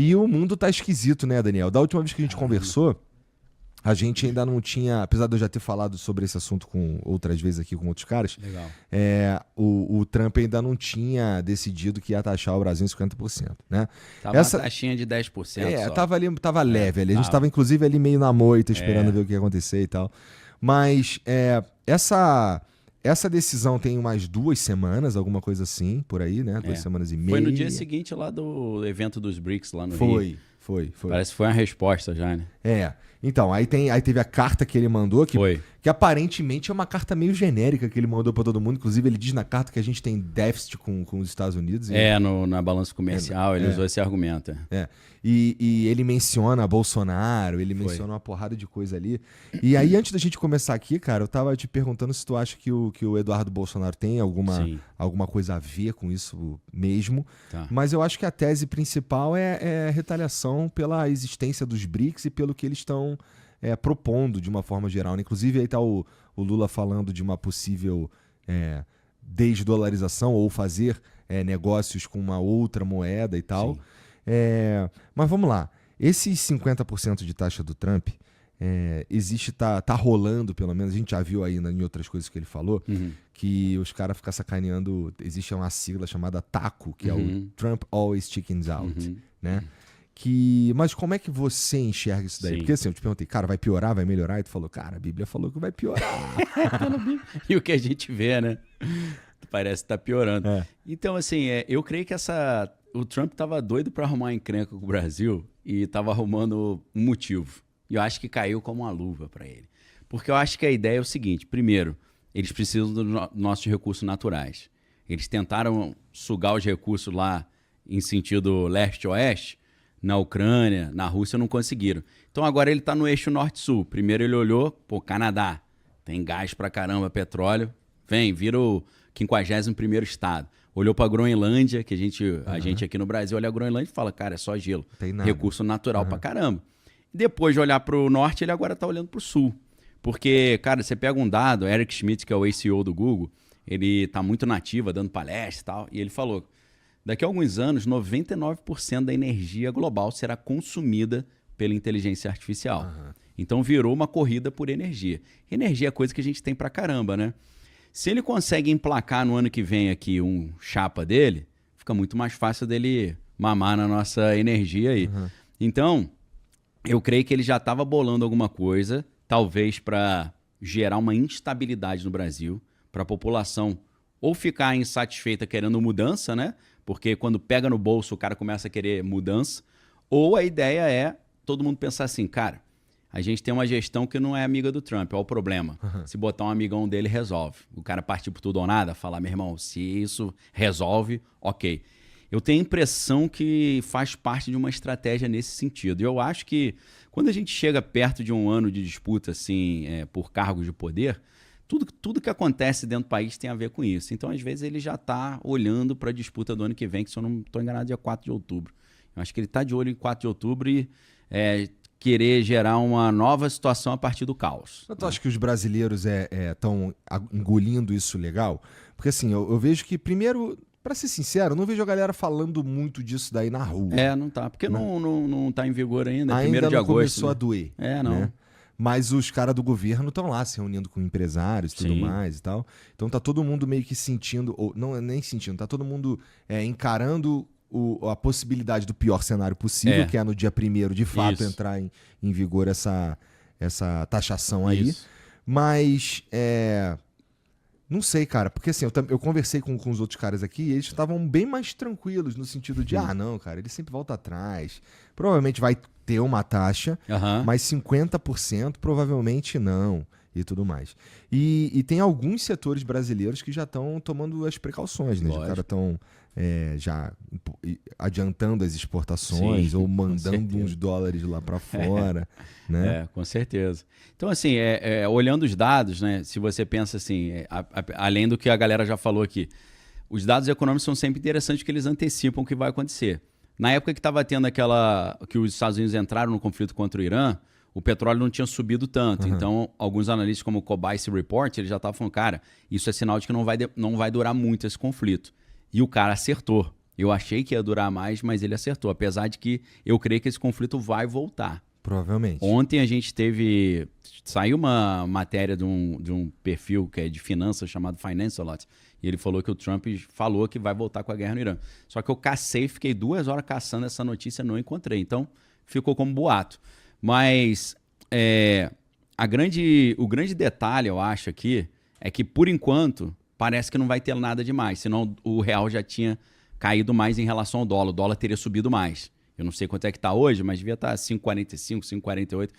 E o mundo tá esquisito, né, Daniel? Da última vez que a gente conversou, a gente ainda não tinha, apesar de eu já ter falado sobre esse assunto com outras vezes aqui com outros caras, Legal. o Trump ainda não tinha decidido que ia taxar o Brasil em 50%, né? Tava uma taxinha de 10% só. Tava leve ali. A gente tava, inclusive, ali meio na moita, esperando ver o que ia acontecer e tal. Mas essa decisão tem umas 2 semanas, alguma coisa assim, por aí, né? 2 semanas e meia. Foi no dia seguinte lá do evento dos BRICS lá no Rio. Foi. Parece que foi uma resposta já, né? Então, aí teve a carta que ele mandou, que aparentemente é uma carta meio genérica que ele mandou para todo mundo. Inclusive, ele diz na carta que a gente tem déficit com os Estados Unidos. Na balança comercial, ele usou esse argumento. E ele menciona Bolsonaro, ele menciona uma porrada de coisa ali. E aí, antes da gente começar aqui, cara, eu tava te perguntando se tu acha que o Eduardo Bolsonaro tem alguma coisa a ver com isso mesmo. Tá. Mas eu acho que a tese principal é retaliação pela existência dos BRICS e pelo que eles estão propondo de uma forma geral, né? Inclusive, aí tá o Lula falando de uma possível desdolarização ou fazer negócios com uma outra moeda e tal. Sim. Mas vamos lá. Esses 50% de taxa do Trump tá rolando, pelo menos, a gente já viu aí em outras coisas que ele falou, que os caras ficam sacaneando. Existe uma sigla chamada TACO, que é o Trump Always Chickens Out, né? Mas como é que você enxerga isso daí? Sim. Porque assim, eu te perguntei, cara, vai piorar, vai melhorar? E tu falou, cara, a Bíblia falou que vai piorar. E o que a gente vê, né? Parece que tá piorando. Então, assim, eu creio que o Trump tava doido para arrumar encrenca com o Brasil e tava arrumando um motivo. E eu acho que caiu como uma luva para ele. Porque eu acho que a ideia é o seguinte: primeiro, eles precisam dos nossos recursos naturais. Eles tentaram sugar os recursos lá em sentido leste-oeste, na Ucrânia, na Rússia, não conseguiram. Então agora ele está no eixo norte-sul. Primeiro ele olhou, Canadá, tem gás pra caramba, petróleo, vira o 51º estado. Olhou pra Groenlândia, que a gente aqui no Brasil olha a Groenlândia e fala, cara, é só gelo. Tem nada. Recurso natural pra caramba. E depois de olhar pro norte, ele agora tá olhando pro sul. Porque, cara, você pega um dado, Eric Schmidt, que é o CEO do Google, ele tá muito nativa, dando palestra e tal, e ele falou, daqui a alguns anos, 99% da energia global será consumida pela inteligência artificial. Então virou uma corrida por energia. Energia é coisa que a gente tem pra caramba, né? Se ele consegue emplacar no ano que vem aqui um chapa dele, fica muito mais fácil dele mamar na nossa energia aí. Então, eu creio que ele já estava bolando alguma coisa, talvez para gerar uma instabilidade no Brasil, para a população ou ficar insatisfeita querendo mudança, né? Porque quando pega no bolso o cara começa a querer mudança, ou a ideia é todo mundo pensar assim, cara, a gente tem uma gestão que não é amiga do Trump, olha o problema. Se botar um amigão dele, resolve. O cara partir por tudo ou nada, falar, meu irmão, se isso resolve, ok. Eu tenho a impressão que faz parte de uma estratégia nesse sentido. E eu acho que quando a gente chega perto de um ano de disputa assim, por cargos de poder, tudo que acontece dentro do país tem a ver com isso. Então, às vezes, ele já está olhando para a disputa do ano que vem, que se eu não estou enganado, dia 4 de outubro. Eu acho que ele está de olho em 4 de outubro e querer gerar uma nova situação a partir do caos. Tu acha que os brasileiros estão engolindo isso legal? Porque assim, eu vejo que, primeiro, pra ser sincero, eu não vejo a galera falando muito disso daí na rua. Não tá, porque não tá em vigor ainda, ainda 1º de agosto. Começou né? a doer. Não. Né? Mas os caras do governo estão lá se reunindo com empresários e tudo mais e tal. Então tá todo mundo meio que sentindo, ou não é nem sentindo, tá todo mundo encarando a possibilidade do pior cenário possível, que é no dia 1º, de fato, entrar em vigor essa taxação aí. Isso. Mas, não sei, cara, porque assim, eu conversei com os outros caras aqui e eles estavam bem mais tranquilos, no sentido de, não, cara, ele sempre volta atrás. Provavelmente vai ter uma taxa, mas 50% provavelmente não. E tudo mais. E tem alguns setores brasileiros que já estão tomando as precauções, né? Os caras estão já adiantando as exportações ou mandando uns dólares lá para fora, né? Com certeza. Então, assim, olhando os dados, né? Se você pensa assim, além do que a galera já falou aqui, os dados econômicos são sempre interessantes porque eles antecipam o que vai acontecer. Na época que estava tendo que os Estados Unidos entraram no conflito contra o Irã, o petróleo não tinha subido tanto. Então, alguns analistas como o Cobice Report, ele já estavam falando, cara, isso é sinal de que não vai durar muito esse conflito. E o cara acertou. Eu achei que ia durar mais, mas ele acertou. Apesar de que eu creio que esse conflito vai voltar. Provavelmente. Ontem a gente teve... Saiu uma matéria de um perfil que é de finanças chamado Financialot. E ele falou que o Trump falou que vai voltar com a guerra no Irã. Só que eu cacei, fiquei 2 horas caçando essa notícia, não encontrei. Então, ficou como boato. Mas o grande detalhe, eu acho, aqui, é que, por enquanto, parece que não vai ter nada demais. Senão o real já tinha caído mais em relação ao dólar. O dólar teria subido mais. Eu não sei quanto é que está hoje, mas devia estar 5,45, 5,48.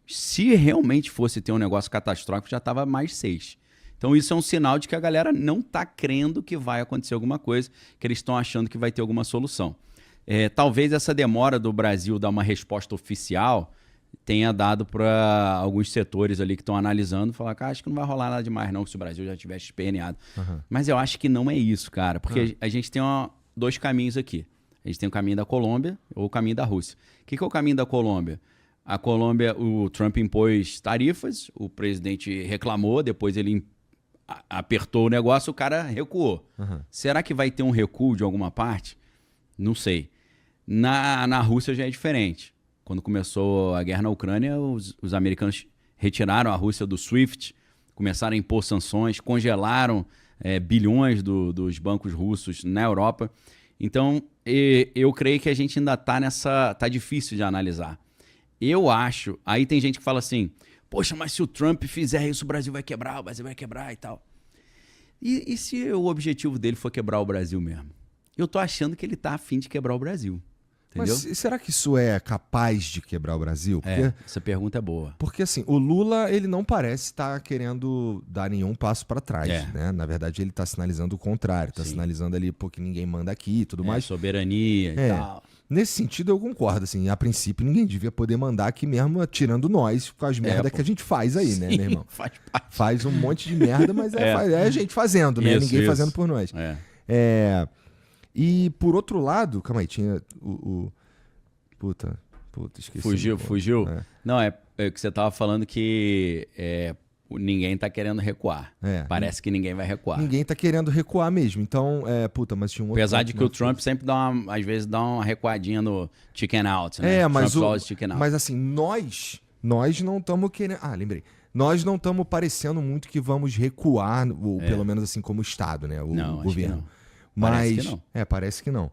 Se realmente fosse ter um negócio catastrófico, já estava mais 6. Então isso é um sinal de que a galera não está crendo que vai acontecer alguma coisa, que eles estão achando que vai ter alguma solução. Talvez essa demora do Brasil dar uma resposta oficial tenha dado para alguns setores ali que estão analisando, falar que acho que não vai rolar nada demais não, se o Brasil já tivesse esperneado. Uhum. Mas eu acho que não é isso, cara, porque a gente tem 2 caminhos aqui. A gente tem o caminho da Colômbia ou o caminho da Rússia. O que é o caminho da Colômbia? A Colômbia, o Trump impôs tarifas, o presidente reclamou, depois ele apertou o negócio, o cara recuou. Uhum. Será que vai ter um recuo de alguma parte? Não sei. Na Rússia já é diferente. Quando começou a guerra na Ucrânia, os americanos retiraram a Rússia do SWIFT, começaram a impor sanções, congelaram bilhões dos bancos russos na Europa. Então, eu creio que a gente ainda tá difícil de analisar. Eu acho, aí tem gente que fala assim, poxa, mas se o Trump fizer isso, o Brasil vai quebrar e tal. E se o objetivo dele for quebrar o Brasil mesmo? Eu tô achando que ele tá a fim de quebrar o Brasil. Entendeu? Mas será que isso é capaz de quebrar o Brasil? Porque, essa pergunta é boa. Porque assim, o Lula, ele não parece estar querendo dar nenhum passo para trás, né? Na verdade, ele está sinalizando o contrário. Está sinalizando ali, pô, que ninguém manda aqui e tudo mais. Soberania e tal. Nesse sentido, eu concordo. Assim, a princípio, ninguém devia poder mandar aqui mesmo, tirando nós, com as merdas que a gente faz aí, né, meu irmão? Faz um monte de merda, mas é a gente fazendo, né? Ninguém fazendo por nós. E por outro lado, calma aí, tinha Puta, esqueci. Fugiu? Não, é que você tava falando que ninguém tá querendo recuar. Parece que ninguém vai recuar. Ninguém tá querendo recuar mesmo. Então, mas tinha um outro... Apesar de que o Trump sempre às vezes dá uma recuadinha no chicken out, né? Mas assim, nós não estamos querendo... lembrei. Nós não estamos parecendo muito que vamos recuar, ou pelo menos assim como Estado, né? O governo. Parece que não. Parece que não.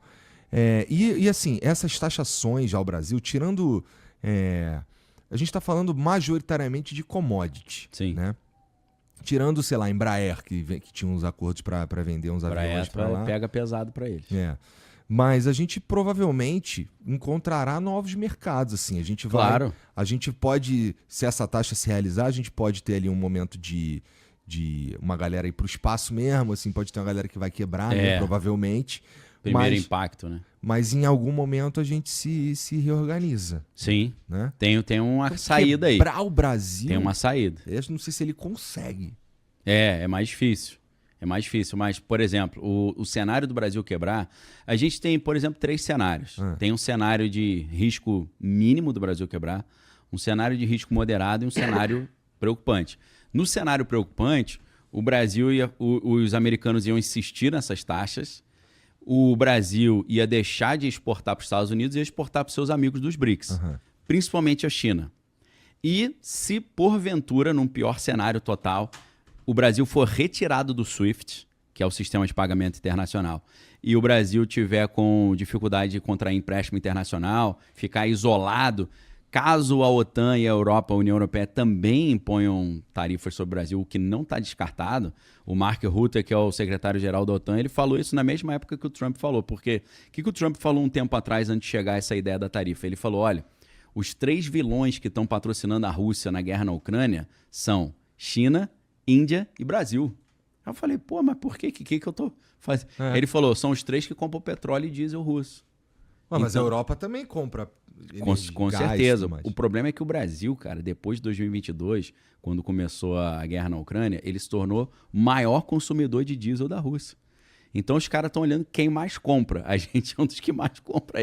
E assim, essas taxações ao Brasil, tirando... a gente está falando majoritariamente de commodity. Sim. Né? Tirando, sei lá, Embraer, que tinha uns acordos para vender uns aviões para lá. Pega pesado para eles. Mas a gente provavelmente encontrará novos mercados. Assim. A gente pode, se essa taxa se realizar, a gente pode ter ali um momento de uma galera ir para o espaço mesmo, assim, pode ter uma galera que vai quebrar, né, provavelmente. Primeiro impacto, né? Mas em algum momento a gente se reorganiza. Sim, né? Tem uma saída aí. Quebrar o Brasil... Tem uma saída. Eu não sei se ele consegue. É mais difícil. Mas, por exemplo, o cenário do Brasil quebrar... A gente tem, por exemplo, 3 cenários. Tem um cenário de risco mínimo do Brasil quebrar, um cenário de risco moderado e um cenário preocupante. No cenário preocupante, o Brasil os americanos iam insistir nessas taxas, o Brasil ia deixar de exportar para os Estados Unidos e ia exportar para os seus amigos dos BRICS, principalmente a China. E se, porventura, num pior cenário total, o Brasil for retirado do SWIFT, que é o sistema de pagamento internacional, e o Brasil tiver com dificuldade de contrair empréstimo internacional, ficar isolado... Caso a OTAN e a Europa, a União Europeia, também imponham tarifas sobre o Brasil, o que não está descartado, o Mark Rutte, que é o secretário-geral da OTAN, ele falou isso na mesma época que o Trump falou. Porque o que o Trump falou um tempo atrás, antes de chegar a essa ideia da tarifa? Ele falou, olha, os 3 vilões que estão patrocinando a Rússia na guerra na Ucrânia são China, Índia e Brasil. Eu falei, pô, mas por quê? Que eu tô fazendo? Ele falou, são os 3 que compram petróleo e diesel russo. Mas a Europa também compra... Com certeza. O problema é que o Brasil, cara, depois de 2022, quando começou a guerra na Ucrânia, ele se tornou o maior consumidor de diesel da Rússia. Então os caras estão olhando quem mais compra. A gente é um dos que mais compra.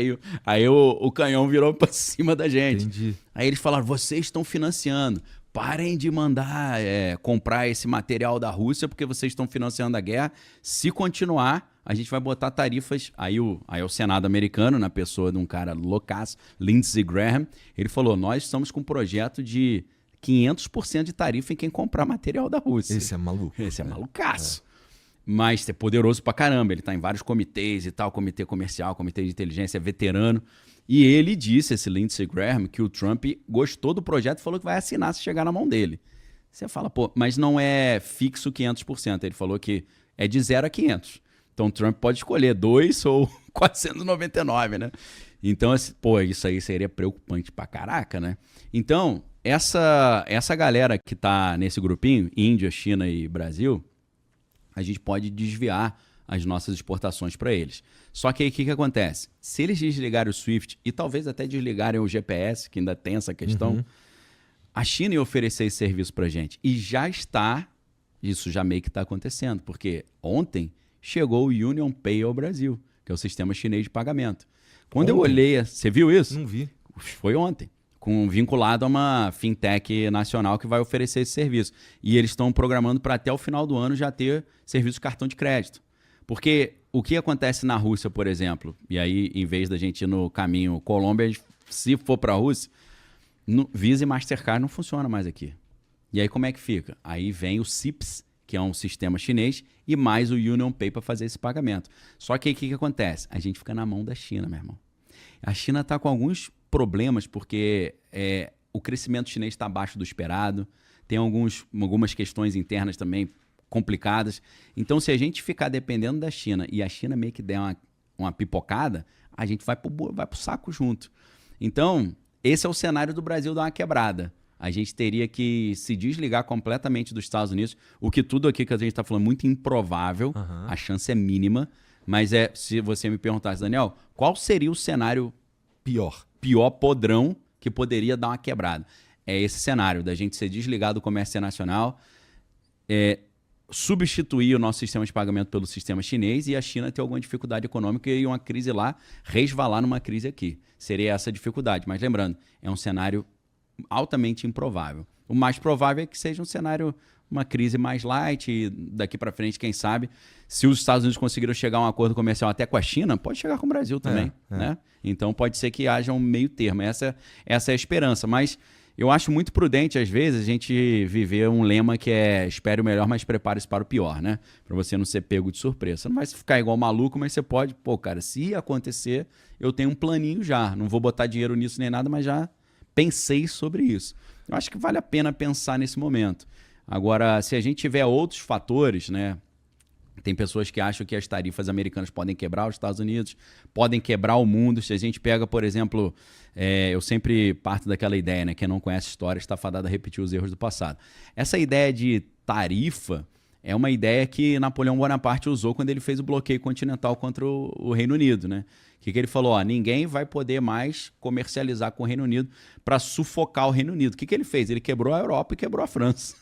Aí o canhão virou para cima da gente. Entendi. Aí eles falaram, vocês estão financiando. Parem de mandar comprar esse material da Rússia porque vocês estão financiando a guerra. Se continuar, a gente vai botar tarifas. Aí o Senado americano, na pessoa de um cara loucaço, Lindsey Graham, ele falou, nós estamos com um projeto de 500% de tarifa em quem comprar material da Rússia. Esse é maluco. Esse é malucaço. Mas é poderoso pra caramba. Ele tá em vários comitês e tal, comitê comercial, comitê de inteligência, é veterano. E ele disse, esse Lindsey Graham, que o Trump gostou do projeto e falou que vai assinar se chegar na mão dele. Você fala, pô, mas não é fixo 500%. Ele falou que é de 0 a 500. Então o Trump pode escolher 2 ou 499, né? Então, pô, isso aí seria preocupante pra caraca, né? Então, essa galera que tá nesse grupinho, Índia, China e Brasil, a gente pode desviar as nossas exportações para eles. Só que aí o que acontece? Se eles desligarem o SWIFT e talvez até desligarem o GPS, que ainda tem essa questão, a China ia oferecer esse serviço para a gente. E já está, isso já meio que está acontecendo, porque ontem chegou o Union Pay ao Brasil, que é o sistema chinês de pagamento. Quando eu olhei, você viu isso? Não vi. Foi ontem. Vinculado a uma fintech nacional que vai oferecer esse serviço. E eles estão programando para até o final do ano já ter serviço de cartão de crédito. Porque o que acontece na Rússia, por exemplo, e aí em vez da gente ir no caminho Colômbia, se for para a Rússia, Visa e Mastercard não funciona mais aqui. E aí como é que fica? Aí vem o CIPS, que é um sistema chinês, e mais o Union Pay para fazer esse pagamento. Só que aí o que acontece? A gente fica na mão da China, meu irmão. A China está com alguns problemas porque o crescimento chinês está abaixo do esperado, tem algumas questões internas também complicadas. Então, se a gente ficar dependendo da China e a China meio que der uma pipocada, a gente vai pro saco junto. Então, esse é o cenário do Brasil dar uma quebrada. A gente teria que se desligar completamente dos Estados Unidos, o que tudo aqui que a gente está falando é muito improvável, a chance é mínima, mas se você me perguntasse, Daniel, qual seria o cenário pior podrão que poderia dar uma quebrada? É esse cenário da gente ser desligado do comércio internacional, substituir o nosso sistema de pagamento pelo sistema chinês e a China ter alguma dificuldade econômica e uma crise lá resvalar numa crise aqui. Seria essa a dificuldade. Mas lembrando, é um cenário altamente improvável. O mais provável é que seja um cenário, uma crise mais light e daqui para frente, quem sabe, se os Estados Unidos conseguiram chegar a um acordo comercial até com a China, pode chegar com o Brasil também. Né? Então pode ser que haja um meio termo. Essa é a esperança. Mas eu acho muito prudente, às vezes, a gente viver um lema que é espere o melhor, mas prepare-se para o pior, né? Para você não ser pego de surpresa. Você não vai ficar igual maluco, mas você pode, cara, se acontecer, eu tenho um planinho já. Não vou botar dinheiro nisso nem nada, mas já pensei sobre isso. Eu acho que vale a pena pensar nesse momento. Agora, se a gente tiver outros fatores, né? Tem pessoas que acham que as tarifas americanas podem quebrar os Estados Unidos, podem quebrar o mundo. Se a gente pega, por exemplo, eu sempre parto daquela ideia, né? Quem não conhece história está fadado a repetir os erros do passado. Essa ideia de tarifa é uma ideia que Napoleão Bonaparte usou quando ele fez o bloqueio continental contra o Reino Unido, né? O que ele falou? Ninguém vai poder mais comercializar com o Reino Unido para sufocar o Reino Unido. O que ele fez? Ele quebrou a Europa e quebrou a França.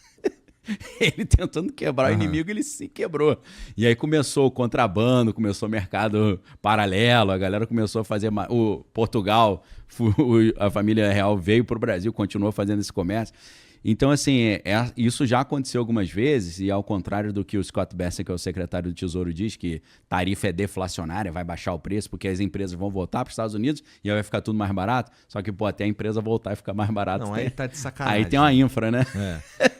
Ele tentando quebrar o inimigo, ele se quebrou. E aí começou o contrabando, começou o mercado paralelo, a galera começou a fazer... O Portugal, a família real veio para o Brasil, continuou fazendo esse comércio. Então, assim, isso já aconteceu algumas vezes, e ao contrário do que o Scott Bessent, que é o secretário do Tesouro, diz, que tarifa é deflacionária, vai baixar o preço, porque as empresas vão voltar para os Estados Unidos e aí vai ficar tudo mais barato. Só que, até a empresa voltar e ficar mais barato. Não, aí tá de sacanagem. Aí tem uma infra, né?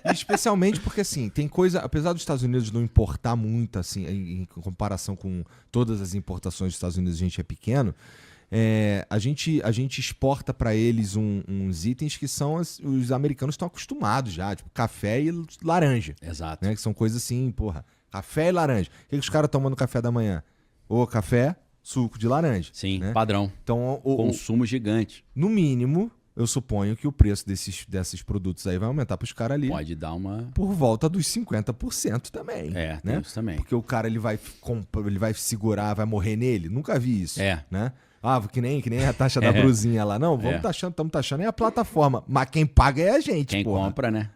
E especialmente porque, assim, tem coisa... Apesar dos Estados Unidos não importar muito, assim, em comparação com todas as importações dos Estados Unidos, a gente é pequeno... a gente exporta para eles uns itens que são os americanos estão acostumados já, tipo café e laranja. Exato. Né? Que são coisas assim, café e laranja. O que os caras tomam no café da manhã? Café, suco de laranja. Sim, né? Padrão. Então, consumo gigante. No mínimo, eu suponho que o preço desses produtos aí vai aumentar para os caras ali. Pode dar uma... Por volta dos 50% também. Né? Tem isso também. Porque o cara ele vai segurar, vai morrer nele. Nunca vi isso. Né? Que nem a taxa da brusinha lá. Não, estamos taxando é a plataforma. Mas quem paga é a gente, Quem compra, né?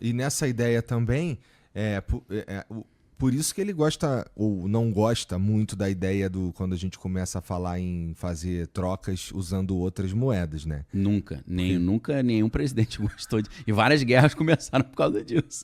E nessa ideia também, por isso que ele gosta ou não gosta muito da ideia quando a gente começa a falar em fazer trocas usando outras moedas, né? Nunca nenhum presidente gostou de... E várias guerras começaram por causa disso.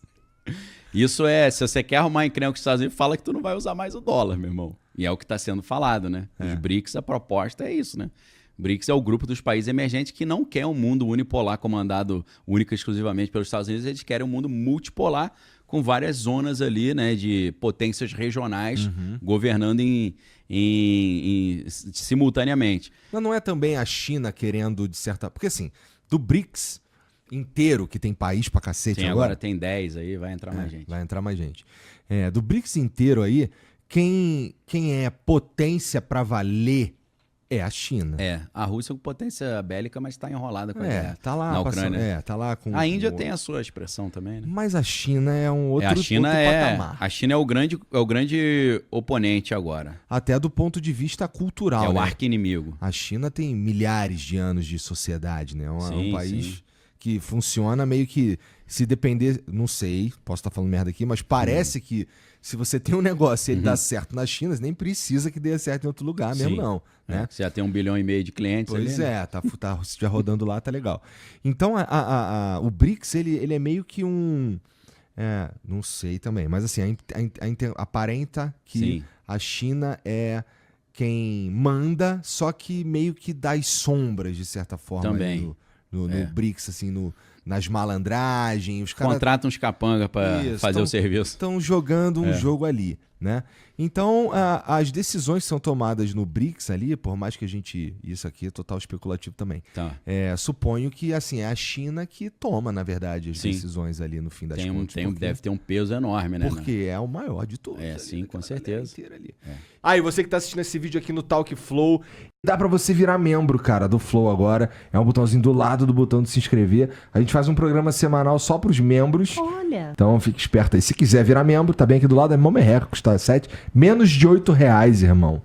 Isso é, se você quer arrumar encrenca com os Estados Unidos, fala que tu não vai usar mais o dólar, meu irmão. E é o que está sendo falado, né? Os BRICS, a proposta é isso, né? BRICS é o grupo dos países emergentes que não quer um mundo unipolar comandado única e exclusivamente pelos Estados Unidos, eles querem um mundo multipolar com várias zonas ali, né, de potências regionais governando simultaneamente. Mas não é também a China querendo, de certa... Porque assim, do BRICS inteiro, que tem país pra cacete Sim, agora... agora tem 10 aí, vai entrar mais gente. Vai entrar mais gente. Do BRICS inteiro aí, quem é potência pra valer é a China. A Rússia com potência bélica, mas está enrolada com a guerra tá lá na Ucrânia. tá lá com... A Índia tem a sua expressão também, né? Mas a China é um outro patamar. A China é o grande oponente agora. Até do ponto de vista cultural, É o né? arqui-inimigo. A China tem milhares de anos de sociedade, né? É um país sim. que funciona meio que, se depender, não sei, posso estar falando merda aqui, mas parece que se você tem um negócio e ele dá certo na China, você nem precisa que dê certo em outro lugar mesmo, não. Né? Você já tem 1,5 bilhão de clientes Pois ali, né? tá se estiver rodando lá, tá legal. Então, o BRICS, ele é meio que um... não sei também, mas assim, aparenta que Sim. a China é quem manda, só que meio que dá as sombras, de certa forma, Também. no BRICS, assim, nas malandragens. Os caras Contrata uns capanga para fazer o serviço. estão jogando um jogo ali, né? Então, as decisões que são tomadas no BRICS ali, por mais que a gente... Isso aqui é total especulativo também. Tá. Suponho que, assim, é a China que toma, na verdade, as Sim. decisões ali no fim das contas. Deve ter um peso enorme, né? Porque é o maior de todos. Sim, com certeza. E você que tá assistindo esse vídeo aqui no Talk Flow, dá pra você virar membro, cara, do Flow agora. É um botãozinho do lado do botão de se inscrever. A gente faz um programa semanal só pros membros. Olha. Então fique esperto aí. Se quiser virar membro, tá bem aqui do lado, é mó merreca, custa menos de R$8, irmão.